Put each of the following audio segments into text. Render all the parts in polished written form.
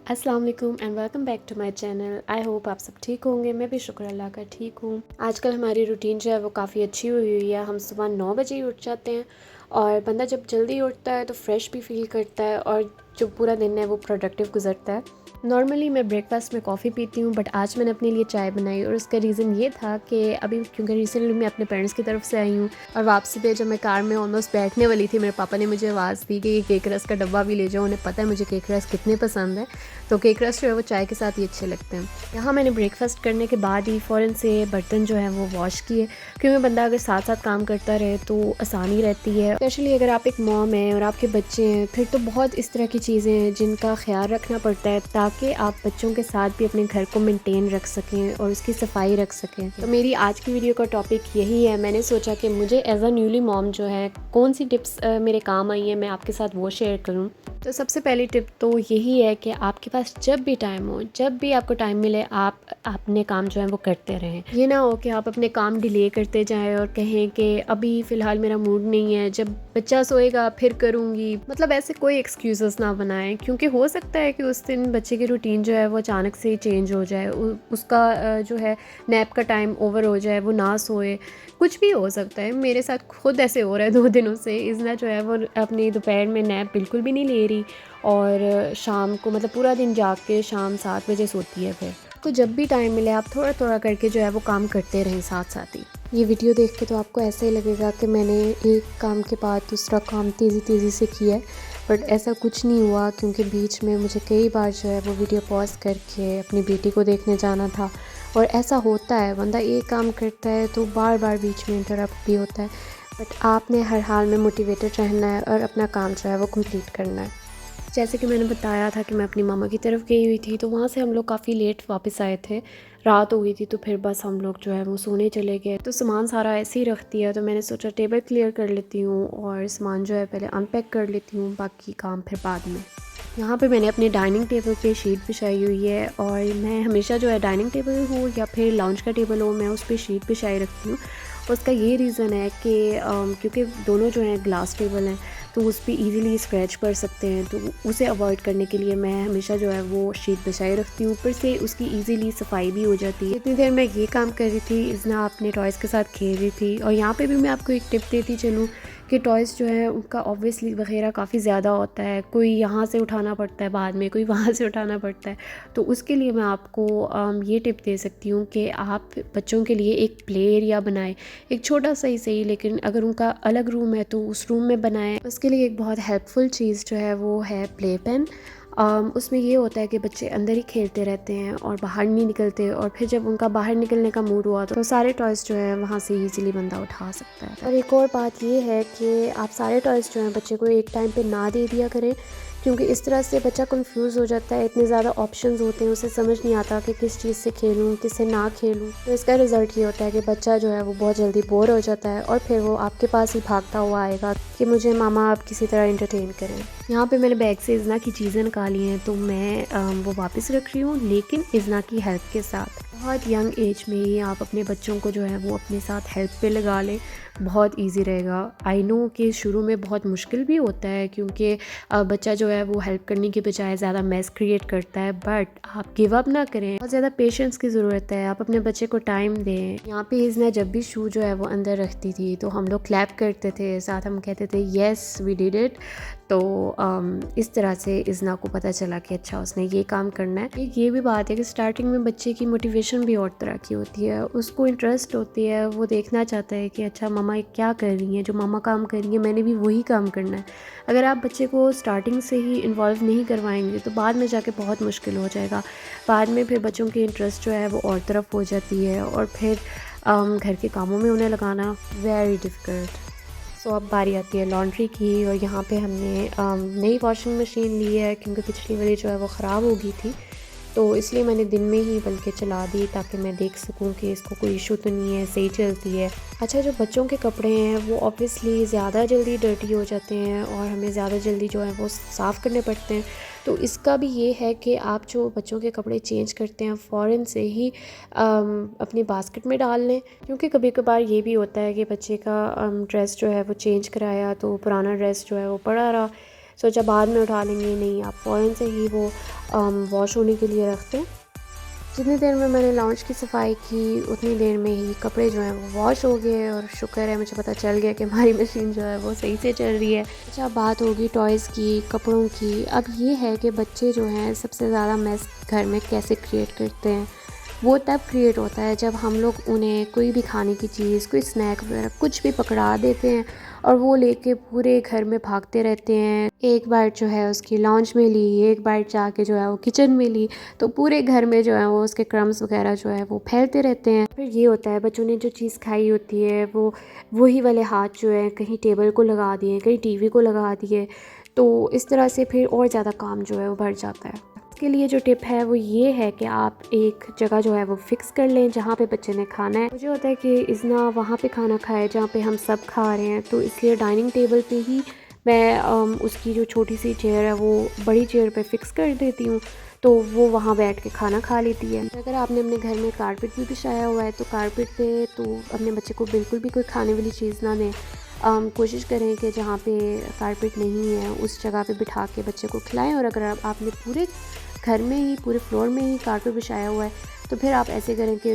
अस्सलाम वालेकुम and welcome back to my channel. I hope आप सब ठीक होंगे। मैं भी शुक्र अल्लाह का ठीक हूँ। आजकल हमारी रूटीन जो है वो काफ़ी अच्छी हुई है। हम सुबह 9 बजे ही उठ जाते हैं और बंदा जब जल्दी उठता है तो फ्रेश भी फील करता है और जो पूरा दिन है वो प्रोडक्टिव गुजरता है। नॉर्मली मैं ब्रेकफास्ट में कॉफ़ी पीती हूँ, बट आज मैंने अपने लिए चाय बनाई और उसका रीज़न ये था कि अभी क्योंकि रिसेंटली मैं अपने पेरेंट्स की तरफ से आई हूँ और वापसी पे जब मैं कार में ऑलमोस्ट बैठने वाली थी, मेरे पापा ने मुझे आवाज़ दी कि ये केक रस का डब्बा भी ले जाओ। उन्हें पता है मुझे केक रस कितने पसंद है, तो केक रस जो है वो चाय के साथ ही अच्छे लगते हैं। यहाँ मैंने ब्रेकफास्ट करने के बाद ही फ़ौरन से बर्तन जो है वो वॉश किए, क्योंकि बंदा अगर साथ साथ काम करता रहे तो आसानी रहती है। स्पेशली अगर आप एक मॉम हैं और आपके बच्चे हैं, फिर तो बहुत इस तरह की चीज़ें हैं जिनका ख्याल रखना पड़ता है ताकि आप बच्चों के साथ भी अपने घर को मेंटेन रख सकें और उसकी सफाई रख सकें। तो मेरी आज की वीडियो का टॉपिक यही है। मैंने सोचा कि मुझे एज अ न्यूली मॉम जो है कौन सी टिप्स मेरे काम आई है, मैं आपके साथ वो शेयर करूँ। तो सबसे पहली टिप तो यही है कि आपके पास जब भी टाइम हो, जब भी आपको टाइम मिले, आप अपने काम जो है वो करते रहें। ये ना हो कि आप अपने काम डिले करते जाएं और कहें कि अभी फ़िलहाल मेरा मूड नहीं है, जब बच्चा सोएगा फिर करूँगी। मतलब ऐसे कोई एक्सक्यूज़ेस ना बनाएं, क्योंकि हो सकता है कि उस दिन बच्चे की रूटीन जो है वो अचानक से ही चेंज हो जाए, उसका जो है नैप का टाइम ओवर हो जाए, वो ना सोए, कुछ भी हो सकता है। मेरे साथ खुद ऐसे हो रहा है 2 दिनों से। इज़ना जो है वो अपनी दोपहर में नैप बिल्कुल भी नहीं ले रही और शाम को मतलब पूरा दिन जाग के शाम 7 बजे सोती है। फिर तो जब भी टाइम मिले आप थोड़ा थोड़ा करके जो है वो काम करते रहें साथ साथ ही। ये वीडियो देख के तो आपको ऐसा ही लगेगा कि मैंने एक काम के बाद दूसरा काम तेज़ी तेज़ी से किया है, बट ऐसा कुछ नहीं हुआ, क्योंकि बीच में मुझे कई बार जो है वो वीडियो पॉज करके अपनी बेटी को देखने जाना था। और ऐसा होता है, बंदा एक काम करता है तो बार बार बीच में इंटरप्ट भी होता है, बट आपने हर हाल में मोटिवेटेड रहना है और अपना काम जो है वो कंप्लीट करना है। जैसे कि मैंने बताया था कि मैं अपनी मामा की तरफ गई हुई थी, तो वहाँ से हम लोग काफ़ी लेट वापस आए थे। रात हो गई थी, तो फिर बस हम लोग जो है वो सोने चले गए। तो सामान सारा ऐसे ही रख दिया, तो मैंने सोचा टेबल क्लियर कर लेती हूँ और सामान जो है पहले अनपैक कर लेती हूँ, बाकी काम फिर बाद में। यहाँ पे मैंने अपनी डाइनिंग टेबल पे शीट बिछाई हुई है और मैं हमेशा जो है डाइनिंग टेबल हो या फिर लाउंज का टेबल हो, मैं उस पर शीट बिछाई रखती हूँ। उसका ये रीज़न है कि क्योंकि दोनों जो हैं ग्लास टेबल हैं, तो उस पर ईज़िली स्क्रैच पड़ सकते हैं, तो उसे अवॉइड करने के लिए मैं हमेशा जो है वो शीट बिछाई रखती हूँ। ऊपर से उसकी ईज़िली सफाई भी हो जाती है। इतनी देर मैं ये काम कर रही थी, इज़ना अपने टॉयज़ के साथ खेल रही थी। और यहाँ पे भी मैं आपको एक टिप देती चलूँ कि टॉयज़ जो है उनका ऑब्वियसली वगैरह काफ़ी ज़्यादा होता है, कोई यहाँ से उठाना पड़ता है, बाद में कोई वहाँ से उठाना पड़ता है। तो उसके लिए मैं आपको ये टिप दे सकती हूँ कि आप बच्चों के लिए एक प्ले एरिया बनाएं। एक छोटा सा ही सही, लेकिन अगर उनका अलग रूम है तो उस रूम में बनाएं। उसके लिए एक बहुत हेल्पफुल चीज़ जो है वो है प्ले पेन। उसमें ये होता है कि बच्चे अंदर ही खेलते रहते हैं और बाहर नहीं निकलते, और फिर जब उनका बाहर निकलने का मूड हुआ तो सारे टॉयज़ जो है वहाँ से ईज़िली बंदा उठा सकता है। और एक और बात ये है कि आप सारे टॉयज़ जो हैं बच्चे को एक टाइम पे ना दे दिया करें, क्योंकि इस तरह से बच्चा कंफ्यूज हो जाता है। इतने ज़्यादा ऑप्शंस होते हैं, उसे समझ नहीं आता कि किस चीज़ से खेलूँ किससे ना खेलूँ। तो इसका रिज़ल्ट ये होता है कि बच्चा जो है वो बहुत जल्दी बोर हो जाता है और फिर वो आपके पास ही भागता हुआ आएगा कि मुझे मामा आप किसी तरह एंटरटेन करें। यहाँ पे मैंने बैग से इज़ना की चीज़ें निकाली हैं, तो मैं वो वापस रख रही हूँ, लेकिन इज़ना की हेल्प के साथ। बहुत यंग एज में ही आप अपने बच्चों को जो है वो अपने साथ हेल्प पे लगा लें, बहुत इजी रहेगा। आई नो कि शुरू में बहुत मुश्किल भी होता है, क्योंकि बच्चा जो है वो हेल्प करने की बजाय ज़्यादा मैस क्रिएट करता है, बट आप गिव अप ना करें। बहुत ज़्यादा पेशेंस की ज़रूरत है, आप अपने बच्चे को टाइम दें। यहाँ पे इज़ना जब भी शू जो है वो अंदर रखती थी तो हम लोग क्लैप करते थे, साथ हम कहते थे येस वी डिड इट। तो इस तरह से इज़ना को पता चला कि अच्छा उसने ये काम करना है। एक ये भी बात है कि स्टार्टिंग में बच्चे की मोटिवेशन भी और तरह की होती है, उसको इंटरेस्ट होती है, वो देखना चाहता है कि अच्छा मम्मा क्या कर रही हैं, जो मम्मा काम कर रही है मैंने भी वही काम करना है। अगर आप बच्चे को स्टार्टिंग से ही इन्वॉल्व नहीं करवाएंगे तो बाद में जाके बहुत मुश्किल हो जाएगा। बाद में फिर बच्चों की इंटरेस्ट जो है वो और तरफ हो जाती है और फिर घर के कामों में उन्हें लगाना वेरी डिफ़िकल्ट। सो अब बारी आती है लॉन्ड्री की, और यहाँ पे हमने नई वॉशिंग मशीन ली है, क्योंकि पिछली वाली जो है वो ख़राब हो गई थी, तो इसलिए मैंने दिन में ही बल्कि चला दी ताकि मैं देख सकूं कि इसको कोई इशू तो नहीं है, सही चलती है। अच्छा, जो बच्चों के कपड़े हैं वो ऑब्वियसली ज़्यादा जल्दी डर्टी हो जाते हैं और हमें ज़्यादा जल्दी जो है वो साफ़ करने पड़ते हैं। तो इसका भी ये है कि आप जो बच्चों के कपड़े चेंज करते हैं फ़ौरन से ही अपनी बास्केट में डाल लें, क्योंकि कभी कभार ये भी होता है कि बच्चे का ड्रेस जो है वो चेंज कराया तो पुराना ड्रेस जो है वो पड़ा रहा, सोचा बाद में उठा लेंगे, नहीं आप फ़ौरन से ही वो वॉश होने के लिए रख दें। जितनी देर में मैंने लाउंज की सफाई की उतनी देर में ही कपड़े जो हैं वो वॉश हो गए और शुक्र है मुझे पता चल गया कि हमारी मशीन जो है वो सही से चल रही है। अच्छा, बात होगी टॉयज़ की, कपड़ों की। अब ये है कि बच्चे जो हैं सबसे ज़्यादा मेस घर में कैसे क्रिएट करते हैं, वो तब क्रिएट होता है जब हम लोग उन्हें कोई भी खाने की चीज़, कोई स्नैक वगैरह कुछ भी पकड़ा देते हैं और वो लेके पूरे घर में भागते रहते हैं। एक बाइट जो है उसकी लाउंज में ली, एक बाइट जाके जो है वो किचन में ली, तो पूरे घर में जो है वो उसके क्रम्स वगैरह जो है वो फैलते रहते हैं। फिर ये होता है बच्चों ने जो चीज़ खाई होती है वो वही वाले हाथ जो है कहीं टेबल को लगा दिए, कहीं टीवी को लगा दिए, तो इस तरह से फिर और ज़्यादा काम जो है वो बढ़ जाता है। इसके लिए जो टिप है वो ये है कि आप एक जगह जो है वो फ़िक्स कर लें जहाँ पे बच्चे ने खाना है। मुझे होता है कि इज़ना वहाँ पे खाना खाए जहाँ पे हम सब खा रहे हैं, तो इसलिए डाइनिंग टेबल पे ही मैं उसकी जो छोटी सी चेयर है वो बड़ी चेयर पे फ़िक्स कर देती हूँ, तो वो वहाँ बैठ के खाना खा लेती है। अगर आपने अपने घर में कारपेट भी बिछाया हुआ है तो कारपेट पे तो अपने बच्चे को बिल्कुल भी कोई खाने वाली चीज़ ना दें। कोशिश करें कि जहाँ पे कारपेट नहीं है उस जगह पे बिठा के बच्चे को खिलाएं। और अगर आपने पूरे घर में ही, पूरे फ्लोर में ही कारपेट बिछाया हुआ है तो फिर आप ऐसे करें कि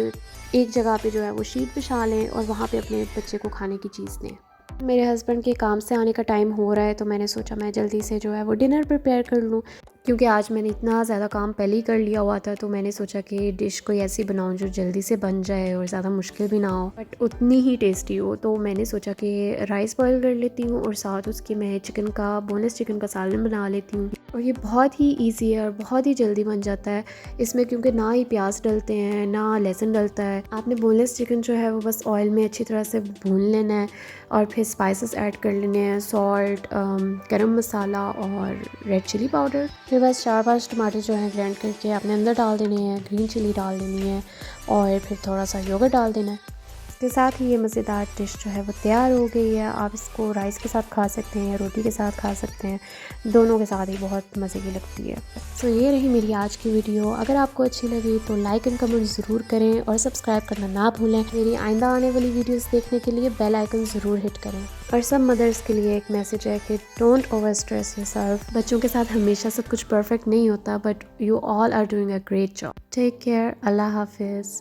एक जगह पे जो है वो शीट बिछा लें और वहाँ पे अपने बच्चे को खाने की चीज़ दें। मेरे हस्बैंड के काम से आने का टाइम हो रहा है तो मैंने सोचा मैं जल्दी से जो है वो डिनर प्रिपेयर कर लूँ, क्योंकि आज मैंने इतना ज़्यादा काम पहले ही कर लिया हुआ था। तो मैंने सोचा कि डिश कोई ऐसी बनाऊँ जो जल्दी से बन जाए और ज़्यादा मुश्किल भी ना हो बट उतनी ही टेस्टी हो। तो मैंने सोचा कि राइस बॉयल कर लेती हूँ और साथ उसकी मैं चिकन का, बोनलेस चिकन का सालन बना लेती हूँ। और ये बहुत ही ईजी है और बहुत ही जल्दी बन जाता है इसमें, क्योंकि ना ही प्याज डलते हैं ना लहसुन डलता है। आपने बोनलेस चिकन जो है वो बस ऑयल में अच्छी तरह से भून लेना है और फिर स्पाइसेस ऐड कर लेने हैं, सॉल्ट, गरम मसाला और रेड चिली पाउडर। फिर बस 4-5 टमाटर जो हैं ग्राइंड करके आपने अंदर डाल देने हैं, ग्रीन चिली डाल देनी है और फिर थोड़ा सा योगर्ट डाल देना है। इसके साथ ही ये मज़ेदार डिश जो है वो तैयार हो गई है। आप इसको राइस के साथ खा सकते हैं या रोटी के साथ खा सकते हैं, दोनों के साथ ही बहुत मज़े की लगती है। सो ये रही मेरी आज की वीडियो। अगर आपको अच्छी लगी तो लाइक एंड कमेंट ज़रूर करें और सब्सक्राइब करना ना भूलें। मेरी आइंदा आने वाली वीडियोस देखने के लिए बेल आइकन ज़रूर हिट करें। और सब मदर्स के लिए एक मैसेज है कि डोंट ओवर स्ट्रेस योरसेल्फ। बच्चों के साथ हमेशा सब कुछ परफेक्ट नहीं होता, but you all are doing a great job. Take care. Allah हाफिज़।